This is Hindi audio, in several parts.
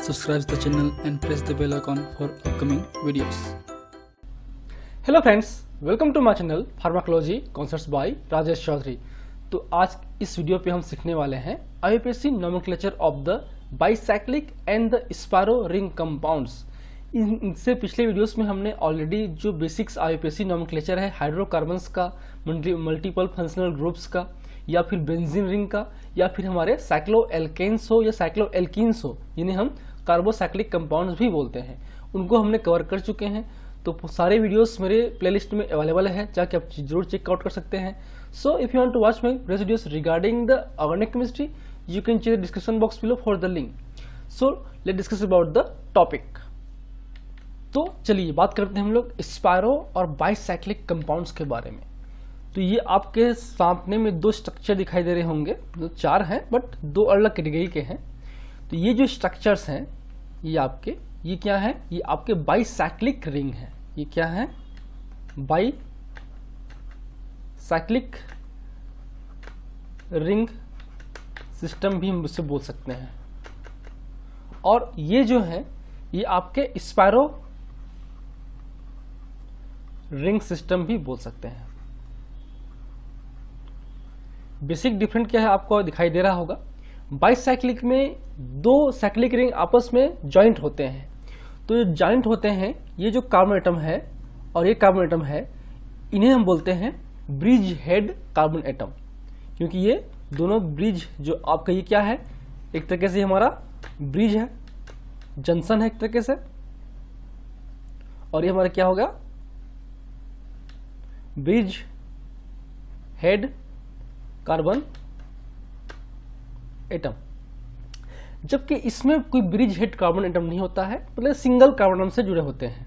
subscribe the channel and press the bell icon for upcoming videos. Hello friends, welcome to my channel pharmacology concepts by Rajesh Chaudhary. तो आज इस वीडियो पे हम सीखने वाले हैं IUPAC nomenclature of the bicyclic and the spiro ring compounds. इनसे पिछले वीडियोस में हमने ऑलरेडी जो बेसिक्स आईयूपीएसी नोमेनक्लेचर है हाइड्रोकार्बन्स का, मल्टीपल फंक्शनल ग्रुप्स का, या फिर बेंजीन रिंग का, या फिर हमारे साइक्लोएल्केन्स हो या साइक्लोएल्कीन्स हो, जिन्हें हम कार्बोसाइक्लिक कंपाउंड्स भी बोलते हैं, उनको हमने कवर कर चुके हैं। तो सारे वीडियोस मेरे प्लेलिस्ट में अवेलेबल है, जाके आप जरूर चेकआउट कर सकते हैं। So if you want to watch my videos regarding the organic chemistry, you can check the description box below for the link. So let's discuss about the topic. तो चलिए बात करते हैं हम लोग स्पायरो और बाइसाइक्लिक कंपाउंड्स के बारे में। तो ये आपके सामने में दो स्ट्रक्चर दिखाई दे रहे होंगे, जो चार हैं बट दो अलग कैटेगरी के हैं। तो ये जो स्ट्रक्चर्स हैं ये क्या है? ये आपके बाइसाइक्लिक रिंग है। ये क्या है? बाइसाइक्लिक रिंग सिस्टम भी हम इससे बोल सकते हैं। और ये जो है ये आपके स्पायरो रिंग सिस्टम भी बोल सकते हैं। बेसिक डिफरेंट क्या है आपको दिखाई दे रहा होगा। बाइसाइक्लिक में दो साइक्लिक रिंग आपस में जॉइंट होते हैं। तो ये जॉइंट होते हैं, ये जो कार्बन एटम है और ये कार्बन एटम है, इन्हें हम बोलते हैं ब्रिज हेड कार्बन एटम, क्योंकि ये दोनों ब्रिज जो आपका ये क्या है, एक तरीके से हमारा ब्रिज है, जंक्शन है एक तरीके से, और ये हमारा क्या होगा? Bridge head carbon atom. जबकि इसमें कोई ब्रिज हेड कार्बन एटम नहीं होता है, मतलब सिंगल कार्बन एटम से जुड़े होते हैं।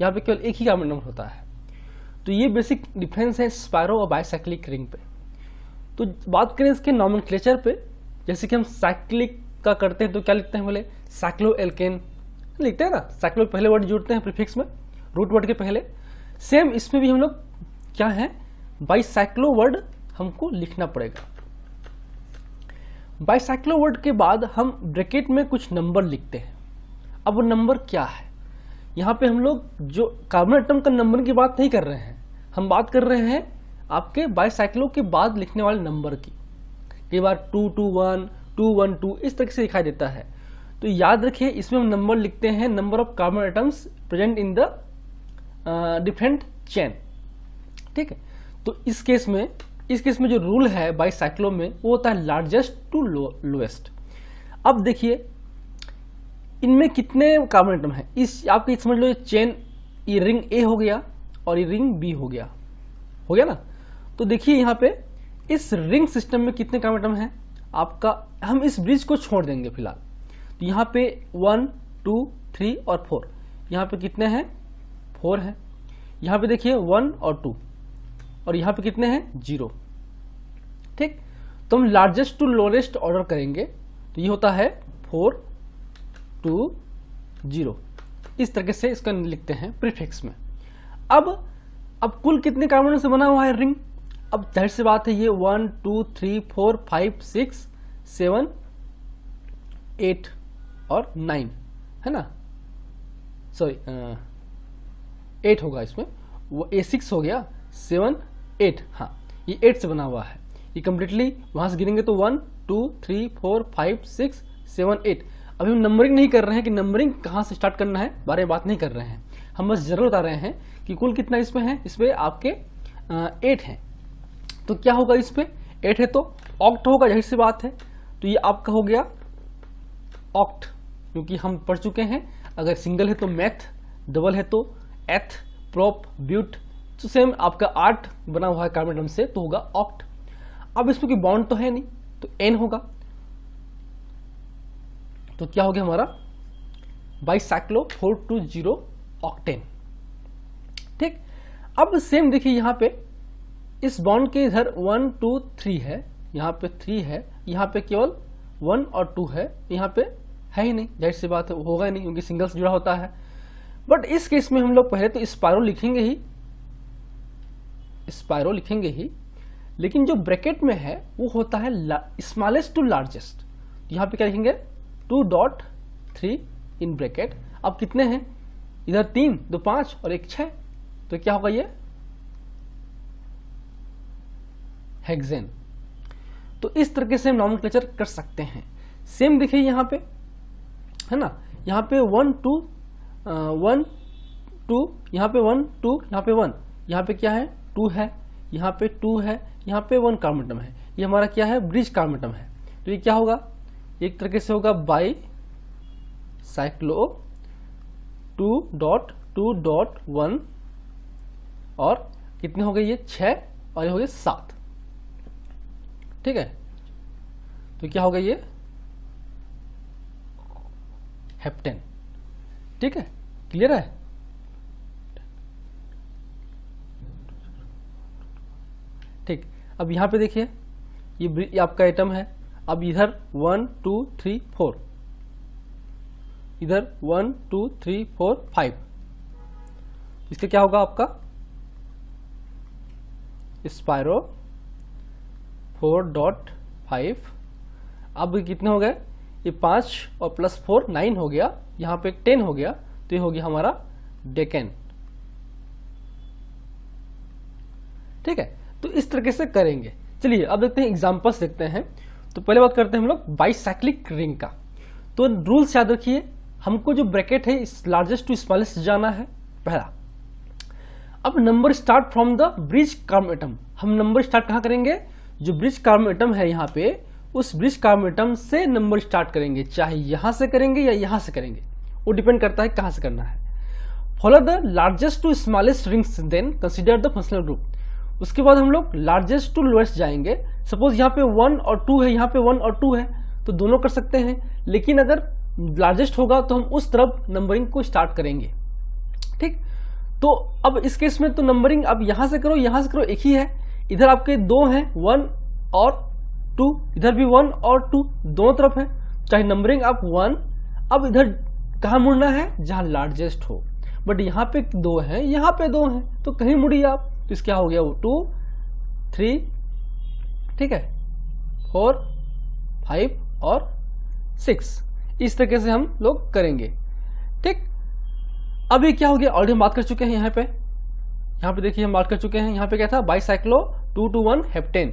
यहाँ पे केवल एक ही कार्बन एटम होता है। तो ये बेसिक डिफरेंस है स्पायरो और बाइसाइक्लिक रिंग पे। तो बात करें इसके नोमेनक्लेचर पे, जैसे कि हम साइक्लिक का करते हैं तो क्या लिखते हैं? बोले साइक्लोएल्केन लिखते हैं ना, साइक्लो पहले वर्ड जोड़ते हैं प्रीफिक्स में, रूट वर्ड के पहले। सेम इसमें भी हम लोग क्या है, बाइसाइक्लो वर्ड हमको लिखना पड़ेगा। बाइसाइक्लो वर्ड के बाद हम ब्रैकेट में कुछ नंबर लिखते हैं। अब वो नंबर क्या है? यहाँ पे हम लोग जो कार्बन एटम का नंबर की बात नहीं कर रहे हैं, हम बात कर रहे हैं आपके बाइसाइक्लो के बाद लिखने वाले नंबर की। कई बार 221, 212 इस तरह से दिखाई देता है। तो याद रखिए, इसमें हम नंबर लिखते हैं number of carbon atoms present in the different chain. ठीक है। तो इस केस में जो रूल है बाइसाइक्लो में, वो होता है लार्जेस्ट टू लोएस्ट। अब देखिए इनमें कितने कार्बन एटम है। इस आपके समझ लो, ये चेन, ये रिंग ए हो गया और ये रिंग बी हो गया ना। तो देखिए यहाँ पे इस रिंग सिस्टम में कितने कार्बन एटम है आपका। हम इस ब्रिज को छोड़ देंगे फिलहाल। तो यहाँ पे 1, 2, 3 और 4, यहाँ पे कितने हैं? 4 है। यहाँ पे देखिए 1 और 2, और यहाँ पे कितने हैं? 0। ठीक। तो हम लार्जेस्ट टू लोएस्ट ऑर्डर करेंगे, तो ये होता है 4, 2, 0। इस तरह से इसका लिखते हैं प्रीफिक्स में। अब कुल कितने कार्बन से बना हुआ है रिंग? अब जाहिर सी बात है, ये 1, 2, 3, 4, 5, 6, 7, 8 और 9 है ना। सॉरी 8 होगा इसमें, वो A6 हो गया, 7, 8। हाँ, ये 8 से बना हुआ है। ये कंप्लीटली वहां से गिनेंगे तो 1, 2, 3, 4, 5, 6, 7, 8। अभी हम नंबरिंग नहीं कर रहे हैं कि नंबरिंग कहाँ से स्टार्ट करना है, बारे में बात नहीं कर रहे हैं। हम बस जरूर बता रहे हैं कि कुल कितना इसमें है। इसमें आपके 8 हैं। तो क्या होगा इसमें? 8 है तो ऑक्ट होगा, जाहिर सी बात है। तो ये आपका हो गया ऑक्ट, क्योंकि हम पढ़ चुके हैं अगर सिंगल है तो मैथ, डबल है तो एथ, प्रोप, ब्यूट। तो सेम आपका 8 बना हुआ है कार्बन एटम से, तो होगा ऑक्ट। अब इसमें कोई बॉन्ड तो है नहीं, तो एन होगा। तो क्या हो गया हमारा? Bicyclo 420 octane. ठीक। अब सेम देखिए यहाँ पे इस बॉन्ड के इधर 1, 2, 3 है, यहाँ पे 3 है, यहाँ पे केवल 1 और 2 है, यहाँ पे है ही नहीं, जाहिर सी बात है होगा ही नहीं, क्योंकि सिंगल से जुड़ा होता है। बट इस केस में हम लोग पहले तो स्पायरो लिखेंगे ही, लेकिन जो ब्रैकेट में है वो होता है स्मॉलेस्ट टू लार्जेस्ट। यहाँ पे क्या लिखेंगे? 2 डॉट 3 इन ब्रैकेट। अब कितने हैं, इधर 3, 2 5 और 1 6, तो क्या होगा ये हेक्सेन। तो इस तरीके से हम नॉमेनक्लेचर कर सकते हैं। सेम देखिए यहाँ पे है ना, यहाँ पे 1 2 1 2, यहाँ पे 1 2, यहाँ पे 1, यहाँ पे क्या है 2 है, यहाँ पे 2 है, यहाँ पे 1 कार्बन एटम है, ये हमारा क्या है ब्रिज कार्बन एटम है। तो ये क्या होगा, एक तरीके से होगा बाई साइक्लो 2.2.1 और कितने हो गए ये 6 और ये हो गए 7, ठीक है। तो क्या होगा ये हेप्टेन, ठीक है, क्लियर है। ठीक, अब यहां पे देखिए ये आपका एटम है। अब इधर 1 2 3 4, इधर 1 2 3 4 5, इसका क्या होगा आपका स्पाइरो 4.5। अब कितने हो गए, ये 5 और प्लस 4 9 हो गया, यहाँ पे 10 हो गया, तो ये हो गया हमारा डेकेन, ठीक है। तो इस तरीके से करेंगे। चलिए अब देखते हैं एग्जांपल्स देखते हैं। तो पहले बात करते हैं हम लोग बाइसाइक्लिक रिंग का। तो रूल्स याद रखिए, हमको जो ब्रैकेट है इस लार्जेस्ट टू स्मॉलेस्ट जाना है पहला। अब number start from the bridge carbon atom, हम नंबर स्टार्ट कहाँ करेंगे, जो ब्रिज कार्बन एटम है यहाँ पे उस ब्रिज कार्बन एटम से नंबर स्टार्ट करेंगे, चाहे यहां से करेंगे या यहां से करेंगे, वो डिपेंड करता है कहां से करना है। Follow the largest to smallest rings, then consider the functional group. उसके बाद हम लोग लार्जेस्ट टू लोएस्ट जाएंगे। सपोज यहाँ पे 1 और 2 है, यहाँ पे 1 और 2 है, तो दोनों कर सकते हैं, लेकिन अगर लार्जेस्ट होगा तो हम उस तरफ नंबरिंग को स्टार्ट करेंगे, ठीक। तो अब इस केस में तो नंबरिंग अब यहां से करो यहां से करो एक ही है। इधर आपके 2 हैं 1 और 2, इधर भी 1 और 2, दोनों तरफ है, चाहे नंबरिंग आप 1। अब इधर कहाँ मुड़ना है, जहां लार्जेस्ट हो, बट यहाँ पे 2 है, यहाँ पे 2 है, तो कहीं मुड़िए आप। तो इस क्या हो गया 2 3, ठीक है, 4 5 और 6, इस तरीके से हम लोग करेंगे, ठीक। अब ये क्या हो गया, ऑलरेडी हम बात कर चुके हैं यहाँ पे देखिए हम बात कर चुके हैं। यहाँ पे क्या था, बाइसाइक्लो 2 to 1 हेप्टेन,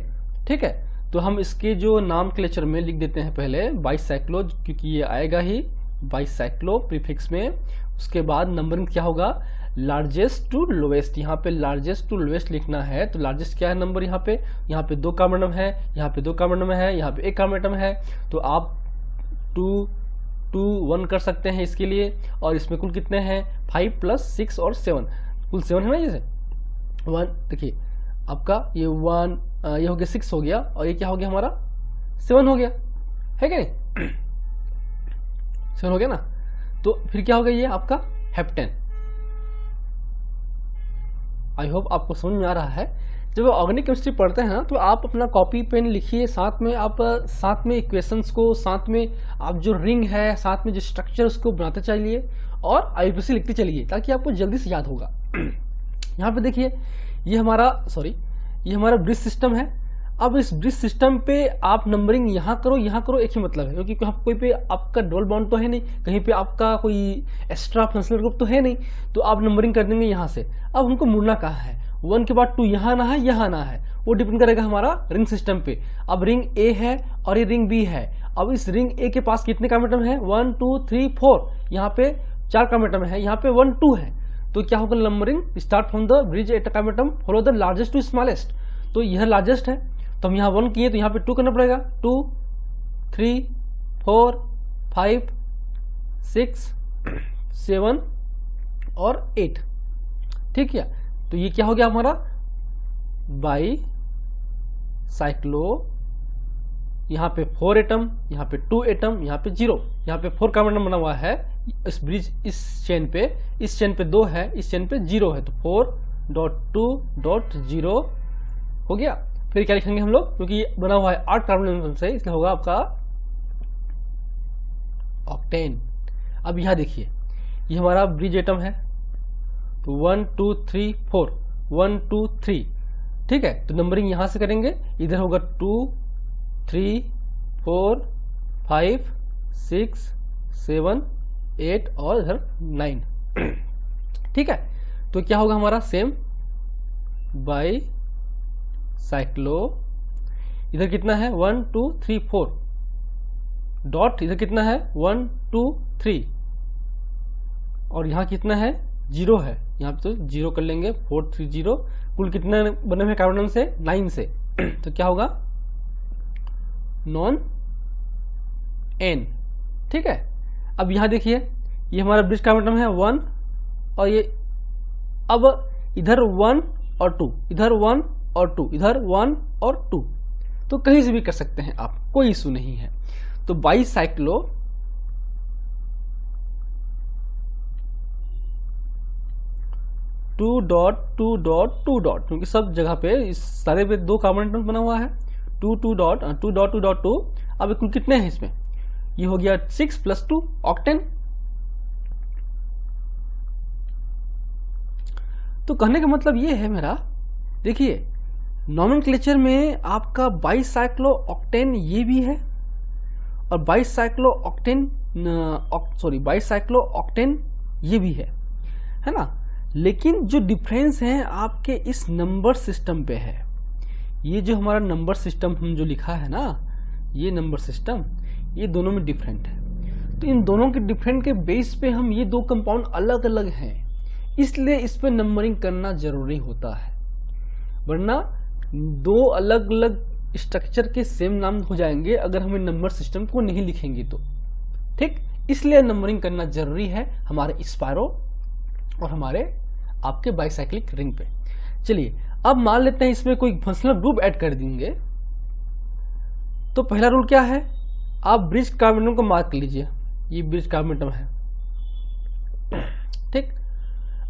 ठीक है। तो हम इसके जो नाम के लेक्चर में लिख देते हैं पहले बाइसाइक्लो, क्योंकि ये आएगा ही बाइसाइक्लो प्रीफिक्स में। उसके बाद नंबरिंग क्या होगा, लार्जेस्ट टू लोएस्ट, यहाँ पे लार्जेस्ट टू लोएस्ट लिखना है। तो लार्जेस्ट क्या है नंबर, यहाँ पे 2 कार्बन एटम है, यहाँ पे 2 कार्बन एटम है, यहाँ पे 1 कार्बन एटम है, तो आप 2 2 1 कर सकते हैं इसके लिए। और इसमें कुल कितने हैं, 5 + 6 और 7, कुल 7 है ना। जैसे 1 देखिए आपका ये 1 ये हो गया 6 हो गया, और ये क्या हो गया हमारा 7 हो गया, है क्या नहीं 7 हो गया ना। तो फिर क्या हो गया ये आपका हेप्टेन। आई होप आपको समझ में आ रहा है। जब ऑर्गेनिक केमिस्ट्री पढ़ते हैं ना, तो आप अपना कॉपी पेन लिखिए, साथ में इक्वेशंस को, साथ में आप जो रिंग है, साथ में जो स्ट्रक्चर उसको बनाते चलिए और आईयूपीएसी लिखते चलिए, ताकि आपको जल्दी से याद होगा। यहाँ पे देखिए ये हमारा ब्रिज सिस्टम है। अब इस ब्रिज सिस्टम पे आप नंबरिंग यहाँ करो एक ही मतलब है, क्योंकि कोई पे आपका डबल बॉन्ड तो है नहीं, कहीं पे आपका कोई एक्स्ट्रा फंक्शनल ग्रुप तो है नहीं, तो आप नंबरिंग कर देंगे यहाँ से। अब हमको मुड़ना कहाँ है, 1 के बाद 2 यहाँ ना है, यहाँ ना है, वो डिपेंड करेगा हमारा रिंग सिस्टम पे। अब रिंग ए है और ये रिंग बी है। अब इस रिंग ए के पास कितने कार्बन एटम है, 1 2 3 4, यहाँ पे 4 कार्बन एटम है, यहाँ पे 1 2 है। तो क्या होगा numbering, start from the bridge carbon atom, follow the largest to smallest. तो यह लार्जेस्ट है, तो हम यहाँ 1 किए तो यहाँ पे 2 करना पड़ेगा, 2 3 4 5 6 7 और 8, ठीक है। तो ये क्या हो गया हमारा बाइसाइक्लो, यहाँ पे 4 एटम, यहाँ पे 2 एटम, यहाँ पे 0, यहाँ पे 4 कार्बन एटम बना हुआ है इस ब्रिज, इस चेन पे 2 है, इस चेन पे 0 है, तो 4.2.0 हो गया। फिर क्या लिखेंगे हम लोग, क्योंकि ये बना हुआ है 8 कार्बन एटम से, इसलिए होगा आपका ऑक्टेन। अब यहाँ देखिए ये हमारा ब्रिज एटम है, तो 1 2 3 4 1 2 3, ठीक है। तो नंबरिंग यहां से करेंगे, इधर होगा 2 3 4 5 6 7, 8 और इधर 9। ठीक है, तो क्या होगा हमारा सेम बाई साइक्लो, इधर कितना है 1 2 3 4 डॉट, इधर कितना है 1 2 3 और यहाँ कितना है 0 है, यहाँ पे तो 0 कर लेंगे 4 3 0। कुल कितना बने हुए कार्बन से 9 से। तो क्या होगा नॉन एन। ठीक है, अब यहाँ देखिए ये हमारा ब्रिज कार्बन है 1 और ये अब इधर 1 और 2, इधर 1 और 2, इधर 1 और 2, तो कहीं से भी कर सकते हैं आप, कोई इशू नहीं है। तो बाईसाइक्लो 2.2.2 क्योंकि सब जगह पे इस सारे पे 2 कार्बन एटम बना हुआ है 2.2.2.2। अब कुल कितने हैं इसमें, ये हो गया 6 + 2 ऑक्टेन। तो कहने का मतलब ये है मेरा, देखिए नॉमेनक्लेचर में आपका बाईसाइक्लो ऑक्टेन ये भी है और बाईसाइक्लो ऑक्टेन ये भी है ना। लेकिन जो डिफरेंस है आपके इस नंबर सिस्टम पे है। ये जो हमारा नंबर सिस्टम हम जो लिखा है ना, ये नंबर सिस्टम, ये दोनों में डिफरेंट है। तो इन दोनों के डिफरेंट के बेस पे हम ये 2 कंपाउंड अलग अलग हैं, इसलिए इस पे नंबरिंग करना जरूरी होता है, वरना 2 अलग अलग स्ट्रक्चर के सेम नाम हो जाएंगे अगर हमें नंबर सिस्टम को नहीं लिखेंगे तो। ठीक, इसलिए नंबरिंग करना जरूरी है हमारे स्पायरो और हमारे आपके बाईसाइक्लिक रिंग पे। चलिए अब मान लेते हैं इसमें कोई फंक्शनल ग्रुप ऐड कर देंगे। तो पहला रूल क्या है, आप ब्रिज कार्बन को मार्क कर लीजिए, ये ब्रिज कार्बन है। ठीक,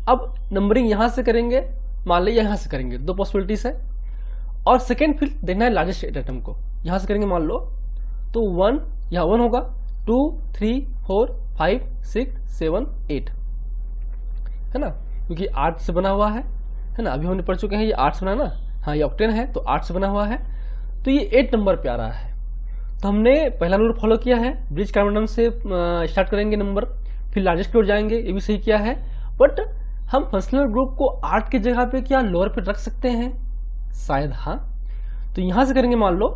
अब नंबरिंग यहां से करेंगे, मान लीजिए यहां से करेंगे, 2 पॉसिबिलिटीज है। और सेकेंड फिर देखना है लार्जेस्ट एटम को, यहां से करेंगे मान लो तो 1 यहाँ 1 होगा, 2 3 4 5 6 7 8 है ना, क्योंकि 8 से बना हुआ है ना। अभी हमने पढ़ चुके हैं ये 8 से बना ना, हाँ ये ऑक्टेन है तो 8 से बना हुआ है, तो ये 8 नंबर पे आ रहा है। तो हमने पहला रूल फॉलो किया है, ब्रिज कार्बन से स्टार्ट करेंगे नंबर, फिर लार्जेस्ट की ओर जाएंगे, ये भी सही किया है। बट हम फंक्शनल ग्रुप को 8 की जगह पे क्या लोअर पे रख सकते हैं, शायद हाँ। तो यहां से करेंगे मान लो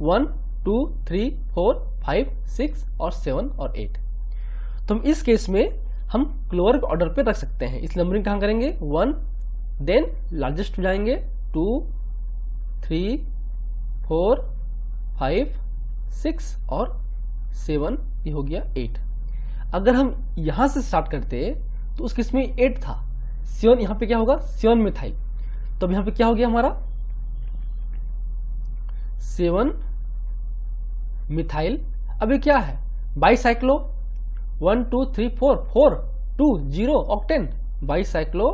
1 2 3 4 5 6 और 7 और 8। तो हम इस केस में हम लोअर ऑर्डर पे रख सकते हैं। इस नंबरिंग कहां करेंगे 1, देन लार्जेस्ट जाएंगे 2 3 4 5 6 और 7, ये हो गया 8। अगर हम यहां से स्टार्ट करते तो उस केस में 8 था, 7 यहां पे क्या होगा 7 मिथाइल। तो अब यहां पे क्या हो गया हमारा 7 मिथाइल। अब ये क्या है बाईसाइक्लो 1 2 3 4 4 2 0 ऑक्टेन, बाईसाइक्लो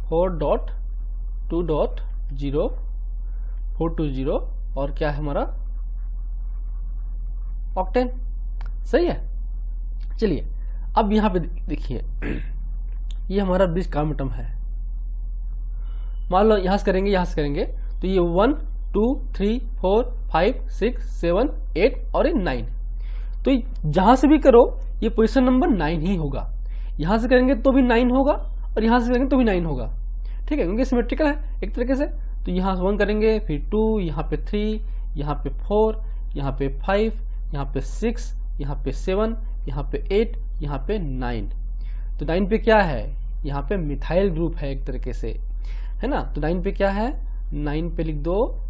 4.2.0 420 और क्या है हमारा ऑक्टेन। सही है। चलिए अब यहां पे देखिए ये हमारा ब्रिज कार्बन एटम है, मान लो यहां से करेंगे तो ये 1 2 3 4 5 6 7 8 और ये 9। तो जहां से भी करो ये पोजीशन नंबर 9 ही होगा। यहां से करेंगे तो भी 9 होगा और यहां से करेंगे तो भी 9 होगा। ठीक है, क्योंकि सिमेट्रिकल है एक तरीके से। तो यहां से 1 करेंगे, फिर 2, यहाँ पे 3, यहाँ पे 4, यहाँ पे 5, यहाँ पे 6, यहाँ पे 7, यहाँ पे 8, यहाँ पे 9। तो 9 पे क्या है, यहाँ पे मिथाइल ग्रुप है एक तरीके से, है ना। तो 9 पे क्या है, 9 पे लिख दो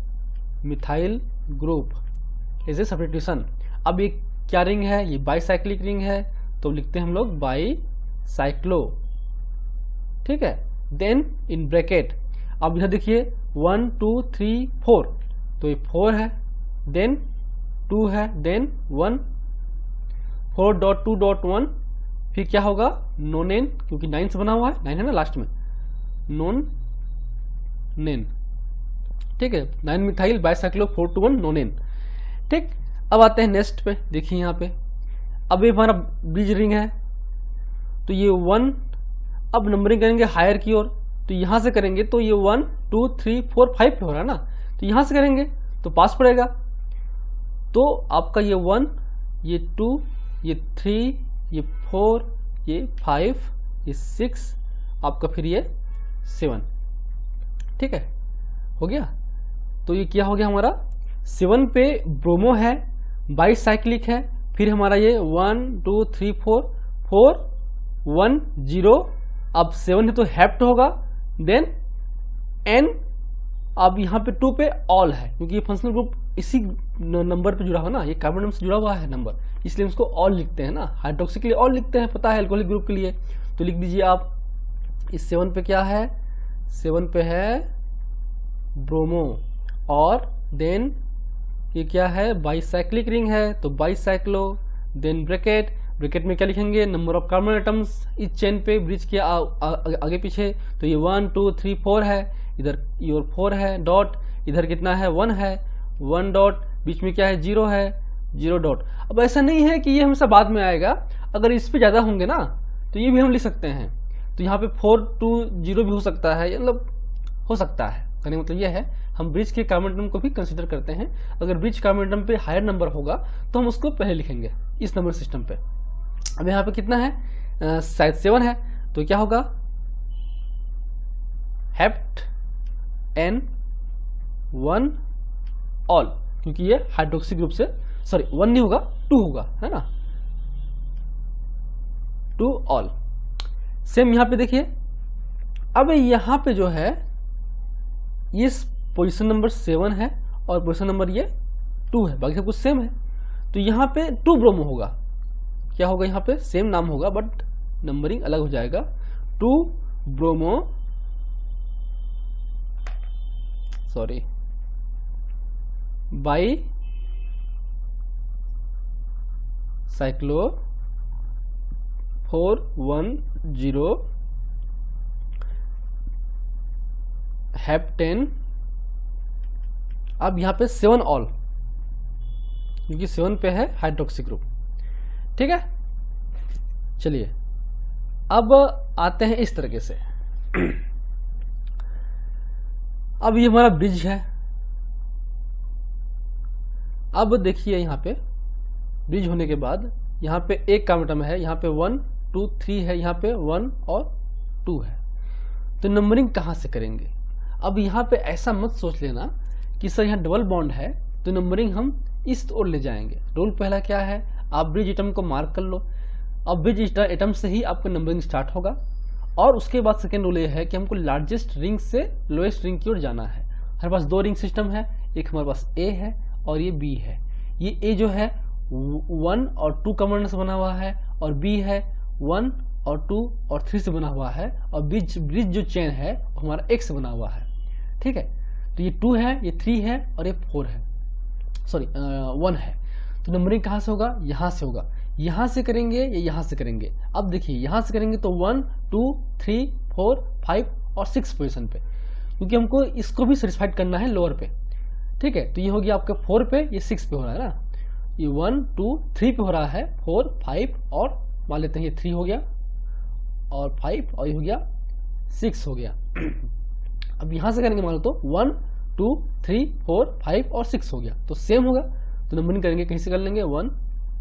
methyl group as a substitution. अब ये क्या रिंग है, ये बाईसाइक्लिक रिंग है, तो लिखते हैं हम लोग बाईसाइक्लो। ठीक है, देन इन ब्रैकेट अब इधर देखिए 1 2 3 4, तो ये 4 है, देन 2 है, देन 1 4.2.1, फिर क्या होगा नोनेन, क्योंकि 9 से बना हुआ है, 9 है ना लास्ट में, नोन नेन। ठीक है, 9 मिथाइल बाईसाइक्लो 4 to 1 नोनेन। ठीक, अब आते हैं नेक्स्ट पे, देखिए यहाँ पे अब ये हमारा ब्रिज रिंग है, तो ये 1, अब नंबरिंग करेंगे हायर की ओर, तो यहां से करेंगे तो ये 1 2 3 4 5 पे हो रहा है ना, तो यहां से करेंगे तो पास पड़ेगा। तो आपका ये 1, ये 2, ये 3, ये 4, ये 5, ये 6, आपका फिर ये 7। ठीक है, हो गया। तो ये क्या हो गया हमारा, 7 पे ब्रोमो है, बाईसाइक्लिक है, फिर हमारा ये 1 2 3 4 4 1 0, अब 7 है तो हेप्ट होगा, देन N, अब यहाँ पे 2 पे ऑल है, क्योंकि ये फंक्शनल ग्रुप इसी नंबर पे जुड़ा हुआ ना, ये कार्बन नंबर से जुड़ा हुआ है नंबर, इसलिए इसको ऑल लिखते हैं ना, हाइड्रोक्सी के लिए ऑल लिखते हैं, पता है एल्कोहलिक ग्रुप के लिए। तो लिख दीजिए आप, इस 7 पे क्या है, 7 पे है ब्रोमो, और देन ये क्या है, बाईसाइक्लिक रिंग है, तो बाईसाइक्लो, देन ब्रैकेट, ब्रैकेट में क्या लिखेंगे, नंबर ऑफ कार्बन एटम्स इस चेन पे ब्रिज के आगे पीछे, तो ये 1 2 3 4 है, इधर योर 4 है, डॉट, इधर कितना है 1 है, 1 डॉट, बीच में क्या है 0 है, 0 डॉट। अब ऐसा नहीं है कि ये हमेशा बाद में आएगा, अगर इस पे ज़्यादा होंगे ना तो ये भी हम लिख सकते हैं, तो यहाँ पे 4 2 0 भी हो सकता है, मतलब हो सकता है, कहने मतलब ये है हम ब्रिज के कार्बन एटम को भी कंसीडर करते हैं। अगर ब्रिज कार्बन एटम पे हायर नंबर होगा तो हम उसको पहले लिखेंगे इस नंबर सिस्टम पे। अब यहाँ पे कितना है, शायद 7 है, तो क्या होगा, हेप्ट N 1 ऑल, क्योंकि ये हाइड्रोक्सी ग्रुप से, सॉरी 1 नहीं होगा 2 होगा, है ना, 2 ऑल। सेम यहाँ पे देखिए, अब यहाँ पे जो है ये पोजीशन नंबर 7 है और पोजीशन नंबर ये 2 है, बाकी सब कुछ सेम है, तो यहाँ पे 2 ब्रोमो होगा, क्या होगा, यहाँ पे सेम नाम होगा बट नंबरिंग अलग हो जाएगा, 2 bromo, sorry, by cyclo 410 heptane, अब यहाँ पे 7 ऑल, क्योंकि 7 पे है हाइड्रोक्सी ग्रुप। ठीक है, चलिए अब आते हैं इस तरीके से। अब ये हमारा ब्रिज है, अब देखिए यहाँ पे ब्रिज होने के बाद यहाँ पे एक कार्बन एटम है, यहाँ पे 1 2 3 है, यहाँ पे 1 और 2 है, तो नंबरिंग कहाँ से करेंगे। अब यहाँ पे ऐसा मत सोच लेना कि सर यहाँ डबल बॉन्ड है तो नंबरिंग हम इस ओर ले जाएंगे। रूल पहला क्या है, आप ब्रिज एटम को मार्क कर लो, अब ब्रिज एटम से ही आपका नंबरिंग स्टार्ट होगा, और उसके बाद सेकेंड रूल ये है कि हमको लार्जेस्ट रिंग से लोएस्ट रिंग की ओर जाना है। हमारे पास 2 रिंग सिस्टम है, एक हमारे पास ए है और ये बी है। ये ए जो है 1 और 2 कमांड से बना हुआ है, और बी है 1 और 2 और 3 से बना हुआ है, और ब्रिज जो चेन है वो हमारा एक से बना हुआ है। ठीक है, तो ये 2 है, ये 3 है और ये 4 है, सॉरी 1 है। तो नंबरिंग कहाँ से होगा, यहाँ से होगा, यहाँ से करेंगे या यहाँ से करेंगे। अब देखिए यहाँ से करेंगे तो 1 2 3 4 5 और 6 पोजीशन पे, क्योंकि हमको इसको भी सेटिस्फाइड करना है लोअर पे। ठीक है, तो ये हो गया आपका 4 पे, ये 6 पे हो रहा है ना, ये 1 2 3 पे हो रहा है, 4 5 और मान लेते हैं ये 3 हो गया और 5 और ये हो गया 6 हो गया। अब यहाँ से करेंगे मान लो तो 1 2 3 4 5 और 6 हो गया, तो सेम होगा, तो नंबरिंग करेंगे कहीं से कर लेंगे 1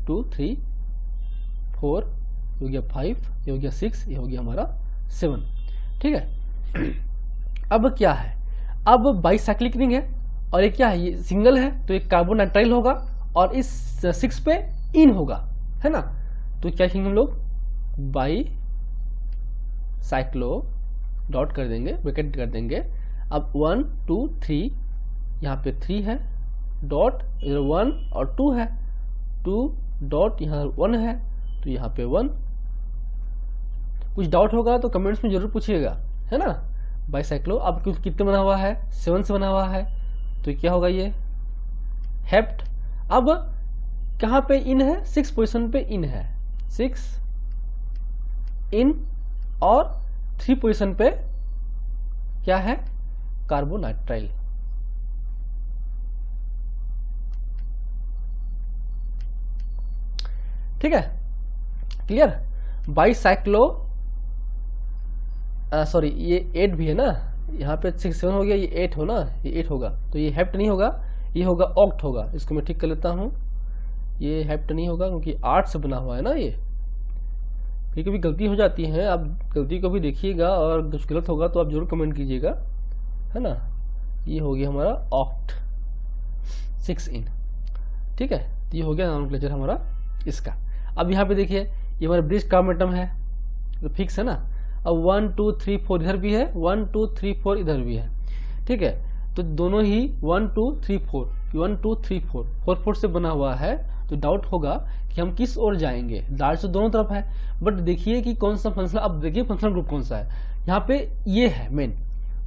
2 3 4, ये हो गया 5, ये हो गया 6, ये हो गया हमारा 7। ठीक है, अब क्या है, अब बाईसाइक्लिक रिंग है और ये क्या है, ये सिंगल है, तो एक कार्बोनाइट्राइल होगा और इस 6 पे इन होगा, है ना, तो क्या लिखेंगे हम लोग, बाई साइक्लो डॉट कर देंगे, ब्रैकेट कर देंगे। अब 1 2 3, यहाँ पे 3 है, डॉट इधर 1 और 2 है, 2 डॉट यहाँ 1 है, तो यहाँ पे 1। कुछ डाउट होगा तो कमेंट्स में जरूर पूछिएगा, है ना। बाईसाइक्लो अब कितने बना हुआ है, 7 से बना हुआ है, तो क्या होगा ये हेप्ट। अब कहाँ पे इन है, 6 पोजीशन पे इन है, 6 इन, और 3 पोजीशन पे क्या है, कार्बोनाइट्राइल। ठीक है, क्लियर। बाईसाइक्लो सॉरी ये 8 भी है ना, यहाँ पे 6 7 हो गया, ये 8 हो ना, ये 8 होगा, तो ये हेप्ट नहीं होगा, ये होगा ऑक्ट होगा। इसको मैं ठीक कर लेता हूँ, ये हेप्ट नहीं होगा क्योंकि 8 से बना हुआ है ना। ये कभी कभी गलती हो जाती है, आप गलती को भी देखिएगा और कुछ गलत होगा तो आप जरूर कमेंट कीजिएगा, है ना। ये हो गया हमारा ऑक्ट 6 इन, ठीक है। ये हो गया नॉमेनक्लेचर हमारा इसका। अब यहाँ पे देखिए ये हमारा ब्रिज कार्बन एटम है, तो फिक्स है ना। अब 1 2 3 4 इधर भी है, 1 2 3 4 इधर भी है, ठीक है। तो दोनों ही 1 2 3 4 1 2 3 4 4 4 से बना हुआ है, तो डाउट होगा कि हम किस ओर जाएंगे। डार्ट से दोनों तरफ है, बट देखिए कि कौन सा फंक्शनल, अब देखिए फंक्शनल ग्रुप कौन सा है। यहाँ पे ये है मेन,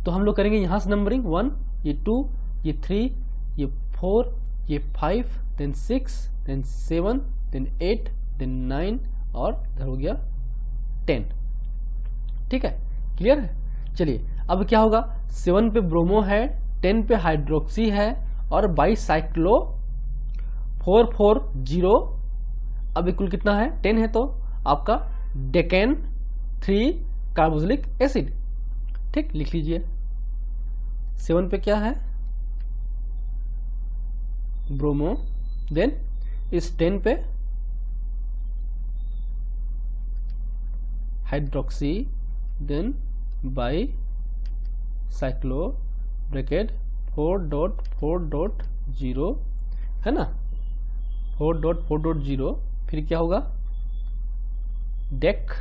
तो हम लोग करेंगे यहाँ से नंबरिंग 1, ये 2, ये 3, ये 4, ये 5, देन 6, देन 7, देन 8, देन 9 और इधर हो गया 10, ठीक है। क्लियर है। चलिए अब क्या होगा, 7 पे ब्रोमो है, 10 पे हाइड्रोक्सी है और बाईसाइक्लो 440। अब कुल कितना है, 10 है, तो आपका डेकेन 3 कार्बोक्सिलिक एसिड, ठीक। लिख लीजिए 7 पे क्या है ब्रोमो, देन इस 10 पे hydroxy, then bicyclo bracket 4.4.0 है ना, 4.4.0। फिर क्या होगा डेक,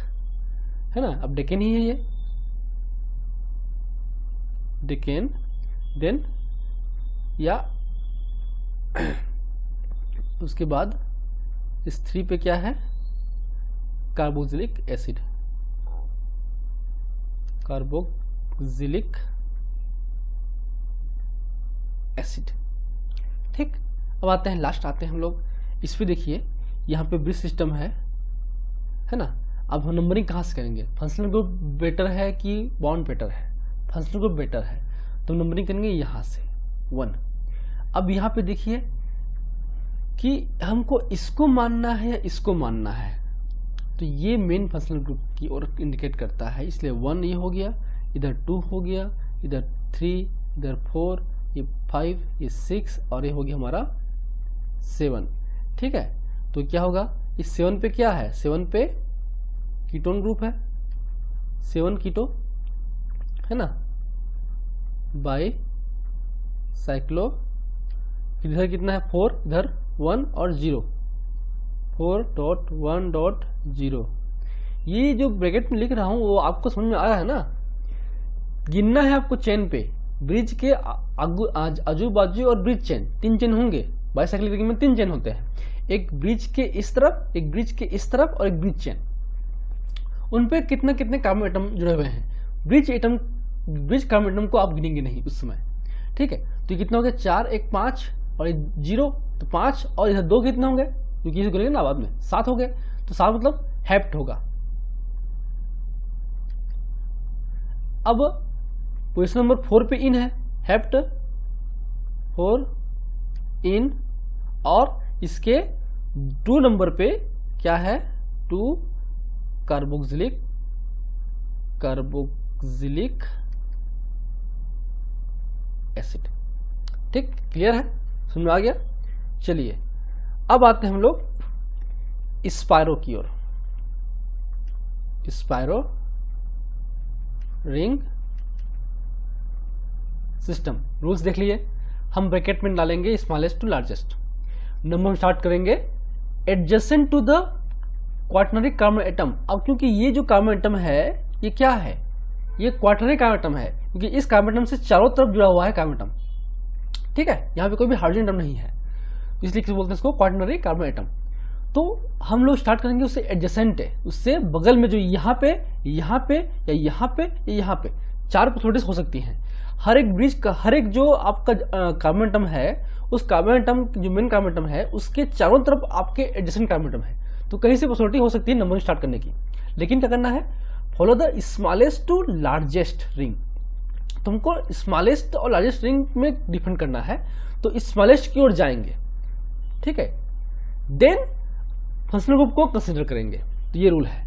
है ना। अब डेकेन ही है ये डेकेन, देन या उसके बाद इस 3 पे क्या है कार्बोक्सिलिक एसिड, कार्बोक्सिलिक एसिड, ठीक। अब आते हैं लास्ट, आते हैं हम लोग इस पे। देखिए यहाँ पे ब्रिज सिस्टम है ना। अब हम नंबरिंग कहाँ से करेंगे, फंक्शनल ग्रुप बेटर है कि बॉन्ड बेटर है। फंक्शनल ग्रुप बेटर है तो नंबरिंग करेंगे यहाँ से 1। अब यहाँ पे देखिए कि हमको इसको मानना है या इसको मानना है, तो ये मेन फंक्शनल ग्रुप की ओर इंडिकेट करता है, इसलिए 1 ये हो गया, इधर 2 हो गया, इधर 3, इधर 4, ये 5, ये 6 और ये हो गया हमारा 7, ठीक है। तो क्या होगा, इस 7 पे क्या है, 7 पे कीटोन ग्रुप है, 7 कीटो है ना, बाई साइक्लो। इधर कितना है 4, इधर 1 और 0, 4.1.0। ये जो ब्रैकेट में लिख रहा हूं वो आपको समझ में आ रहा है ना। गिनना है आपको चेन पे, ब्रिज के आजू बाजू और ब्रिज चेन, 3 चेन होंगे। बाईसाइक्लिक रिंग में 3 चेन होते हैं, एक ब्रिज के इस तरफ, एक ब्रिज के इस तरफ और एक ब्रिज चेन। उन पे कितने कितने कार्बन एटम जुड़े हुए हैं। ब्रिज कार्बन एटम को आप गिनेंगे नहीं उस समय, ठीक है। तो ये कितना हो गया 4, 1 5 और 0, तो 5 और इधर 2 कितने होंगे, क्योंकि इसे गिनेंगे ना बाद में, 7 हो गए। तो 7 मतलब हेप्ट होगा। अब पोजीशन नंबर 4 पे इन है, हेप्ट 4 इन, और इसके 2 नंबर पे क्या है 2 कार्बोक्सिलिक एसिड, ठीक। क्लियर है, समझ में आ गया। चलिए अब आते हैं हम लोग स्पायरो की ओर। स्पायरो रिंग सिस्टम रूल्स देख लिए। हम ब्रैकेट में डालेंगे smallest to largest. Number start करेंगे adjacent to the quaternary carbon atom. अब क्योंकि ये जो कार्बन एटम है ये क्या है, ये क्वाटरनरी कार्बन एटम है, क्योंकि इस कार्बन एटम से चारों तरफ जुड़ा हुआ है कार्बन एटम, ठीक है। यहाँ पे कोई भी हाइड्रोजन एटम नहीं है, इसलिए किस बोलते हैं इसको क्वाटरनरी कार्बन एटम। तो हम लोग स्टार्ट करेंगे उससे एडजेसेंट है, उससे बगल में जो यहाँ पे या यहाँ पे या यहाँ पे 4 पॉसिबिलिटीज हो सकती हैं। हर एक ब्रिज का, हर एक जो आपका कार्बन एटम है, उस कार्बन एटम जो मेन कार्बन एटम है उसके चारों तरफ आपके एडजेसेंट कार्बन एटम है। तो कहीं से पॉसिबिलिटी हो सकती है नंबरिंग स्टार्ट करने की, लेकिन क्या करना है, follow the smallest to largest ring. तुमको स्मॉलेस्ट और लार्जेस्ट रिंग में डिफरेंट करना है, तो स्मॉलेस्ट की ओर जाएंगे, ठीक है। देन फंक्शनल ग्रुप को कंसीडर करेंगे, तो ये रूल है।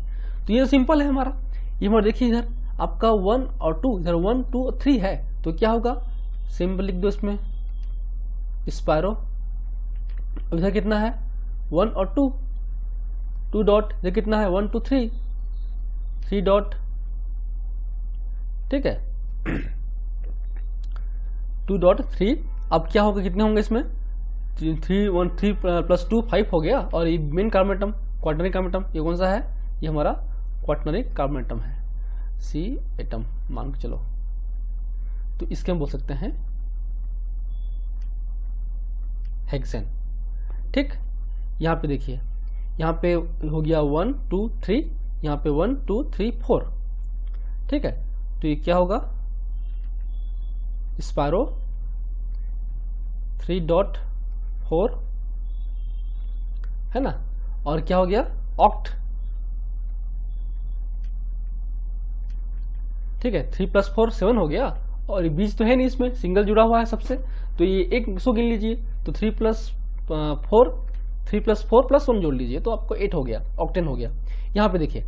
तो ये सिंपल है हमारा। ये हमारा देखिए इधर आपका 1 और 2, इधर 1 2 और 3 है, तो क्या होगा, सिंपल लिख दो इसमें स्पायरो, इधर कितना है 1 और 2, 2 डॉट, इधर कितना है 1 2 3, 3 डॉट, ठीक है 2 डॉट 3। अब क्या होगा, कितने होंगे इसमें 3 1 3 प्लस 2 5 हो गया। और ये main carbon atom quaternary carbon atom, ये कौन सा है, ये हमारा क्वाटरनरी कार्बन एटम है, सी एटम मान के चलो। तो इसके हम बोल सकते हैं हेक्सेन। ठीक, यहाँ पे देखिए, यहाँ पे हो गया 1 2 3, यहाँ पे 1 2 3 4, ठीक है। तो ये क्या होगा स्पायरो 3 डॉट 4 है ना, और क्या हो गया ऑक्ट, ठीक है 3 प्लस 4 7 हो गया। और ये बीच तो है नहीं इसमें, सिंगल जुड़ा हुआ है सबसे, तो ये एक 100 गिन लीजिए, तो 3 प्लस 4 प्लस 1 जोड़ लीजिए तो आपको 8 हो गया, ऑक्टेन हो गया। यहाँ पे देखिए,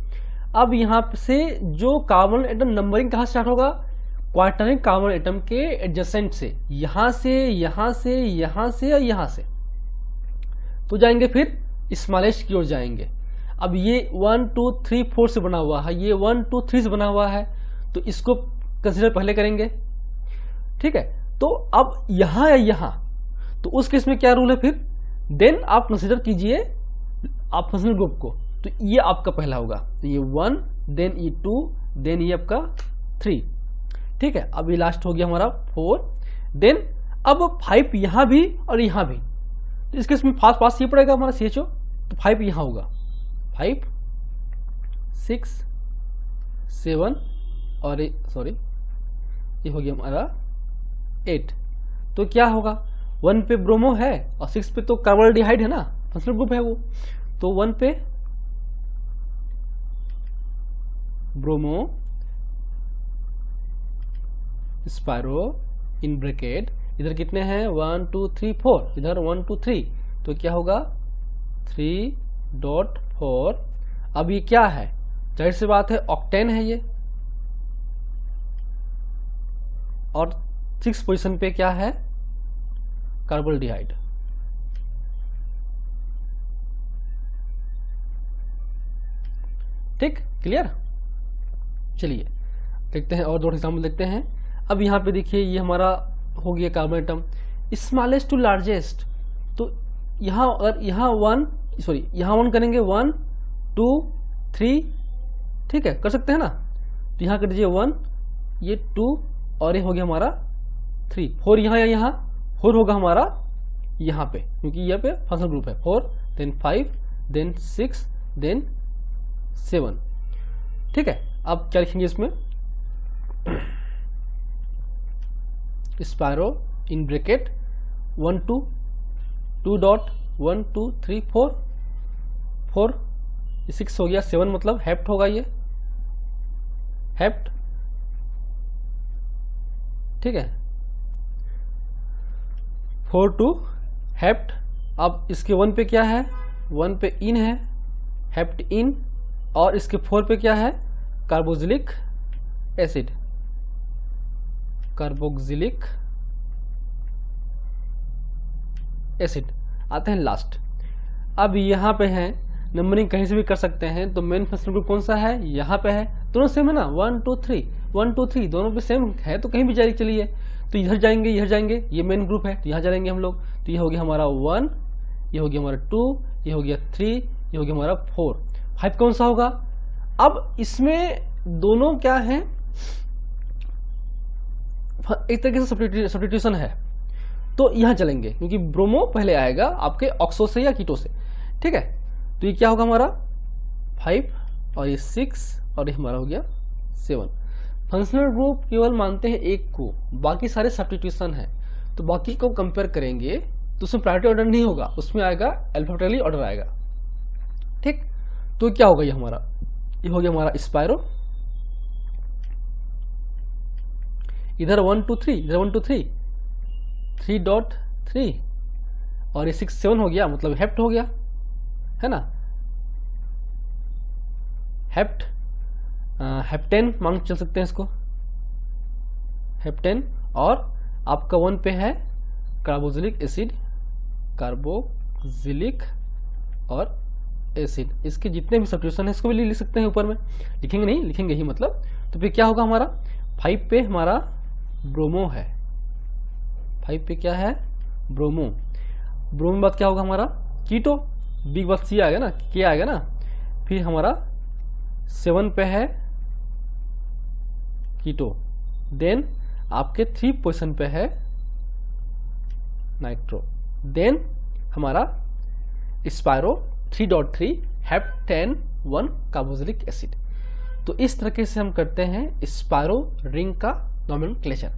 अब यहाँ से जो कार्बन एटम नंबरिंग कहाँ स्टार्ट होगा, क्वाटरनरी कार्बन एटम के एडजेसेंट से, यहाँ से यहाँ से यहाँ से और यहाँ से, तो जाएंगे फिर स्मॉलेस्ट की ओर जाएंगे। अब ये 1 2 3 4 से बना हुआ है, ये 1 2 3 से बना हुआ है, तो इसको कंसिडर पहले करेंगे, ठीक है। तो अब यहाँ या यहाँ, तो उस केस में क्या रूल है फिर, देन आप कंसिडर कीजिए आप फंक्शनल ग्रुप को, तो ये आपका पहला होगा, तो ये 1, देन ये 2, देन ये आपका 3, ठीक है। अब ये लास्ट हो गया हमारा 4, देन अब 5 यहाँ भी और यहाँ भी, तो इस केस में फास्ट पास ये पड़ेगा हमारा CHO, तो 5 यहाँ होगा, 5 6 7 और सॉरी ये हो गया हमारा 8। तो क्या होगा, 1 पे ब्रोमो है और 6 पे तो कार्बोल्डिहाइड है ना, फंक्शनल ग्रुप है वो, तो 1 पे ब्रोमो स्पायरो इन ब्रैकेट, इधर कितने हैं 1 2 3 4, इधर 1 2 3, तो क्या होगा 3 डॉट 4। अब ये क्या है, जाहिर सी बात है ऑक्टेन है ये, और 6 पोजीशन पे क्या है कार्बोल्डिहाइड। ठीक, क्लियर। चलिए देखते हैं और दो एग्जाम्पल देखते हैं। अब यहाँ पे देखिए, ये हमारा हो गया carbon atom smallest to largest, तो यहाँ अगर यहाँ 1 करेंगे 1 2 3, ठीक है कर सकते हैं ना, तो यहाँ कर दीजिए 1, ये 2 और ये हो गया हमारा 3, 4 यहाँ या यहाँ 4 होगा हमारा यहाँ पे, क्योंकि यहाँ पे फंक्शनल ग्रुप है, 4 देन 5 देन 6 देन 7, ठीक है। अब क्या लिखेंगे इसमें, स्पायरो इन ब्रैकेट 1 2 डॉट 1 2 3 4 6 हो गया, 7 मतलब हेप्ट होगा, ये हेप्ट, ठीक है 4 2 हेप्ट। अब इसके 1 पे क्या है, 1 पे इन है हेप्ट इन, और इसके 4 पे क्या है कार्बोक्सिलिक एसिड, कार्बोक्सिलिक एसिड आते हैं लास्ट। अब यहाँ पे है नंबरिंग कहीं से भी कर सकते हैं, तो मेन फंक्शनल ग्रुप कौन सा है, यहाँ पे है, दोनों सेम है ना 1 2 3 दोनों पे सेम है, तो कहीं भी जारी चलिए, तो इधर जाएंगे इधर जाएंगे, ये मेन ग्रुप है तो यहाँ जाएंगे हम लोग, तो ये हो गया हमारा 1, ये हो गया हमारा 2, ये हो गया 3, ये हो गया हमारा 4, 5 कौन सा होगा। अब इसमें दोनों क्या है, एक तरीके से सब्स्टिट्यूशन है, तो यहाँ चलेंगे क्योंकि ब्रोमो पहले आएगा आपके ऑक्सो से या कीटो से, ठीक है। तो ये क्या होगा हमारा 5 और ये 6 और ये हमारा हो गया 7। फंक्शनल ग्रुप केवल मानते हैं एक को, बाकी सारे सब्स्टिट्यूशन है, तो बाकी को कंपेयर करेंगे तो उसमें प्रायोरिटी ऑर्डर नहीं होगा, उसमें आएगा अल्फाबेटिकली ऑर्डर आएगा, ठीक। तो क्या होगा ये हमारा, ये हो गया हमारा स्पायरो, इधर 1 2 3, इधर 1 2 3 3 डॉट 3 और ये 6 7 हो गया, मतलब हेप्ट हो गया है ना, हेप्ट हेप्टेन मान चल सकते हैं इसको, हेप्टेन। और आपका 1 पे है कार्बोक्सिलिक एसिड, कार्बोक्सिलिक और एसिड, इसके जितने भी सब्स्टिट्यूशन है इसको भी लिख सकते हैं ऊपर में, लिखेंगे नहीं, लिखेंगे ही मतलब। तो फिर क्या होगा हमारा 5 पे हमारा ब्रोमो है, 5 पे क्या है ब्रोमो, ब्रोमो बाद क्या होगा हमारा कीटो, बी बाद सी आएगा ना, के आएगा ना। फिर हमारा 7 पे है कीटो, देन आपके 3 पोजीशन पे है नाइट्रो, देन हमारा स्पायरो 3.3 हेप्टेन 1 कार्बोक्सिलिक एसिड। तो इस तरीके से हम करते हैं स्पायरो रिंग का नोमेनक्लेचर।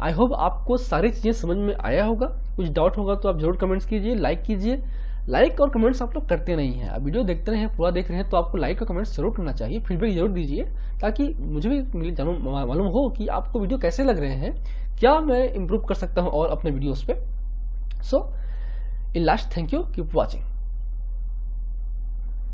आई होप आपको सारी चीज़ें समझ में आया होगा। कुछ डाउट होगा तो आप जरूर कमेंट्स कीजिए, लाइक कीजिए। लाइक और कमेंट्स आप लोग करते नहीं हैं, आप वीडियो देखते रहे हैं, पूरा देख रहे हैं, तो आपको लाइक और कमेंट्स जरूर करना चाहिए, फीडबैक जरूर दीजिए, ताकि मुझे भी मालूम हो कि आपको वीडियो कैसे लग रहे हैं, क्या मैं इम्प्रूव कर सकता हूँ और अपने वीडियोज़ पे। So in last, thank you, keep watching.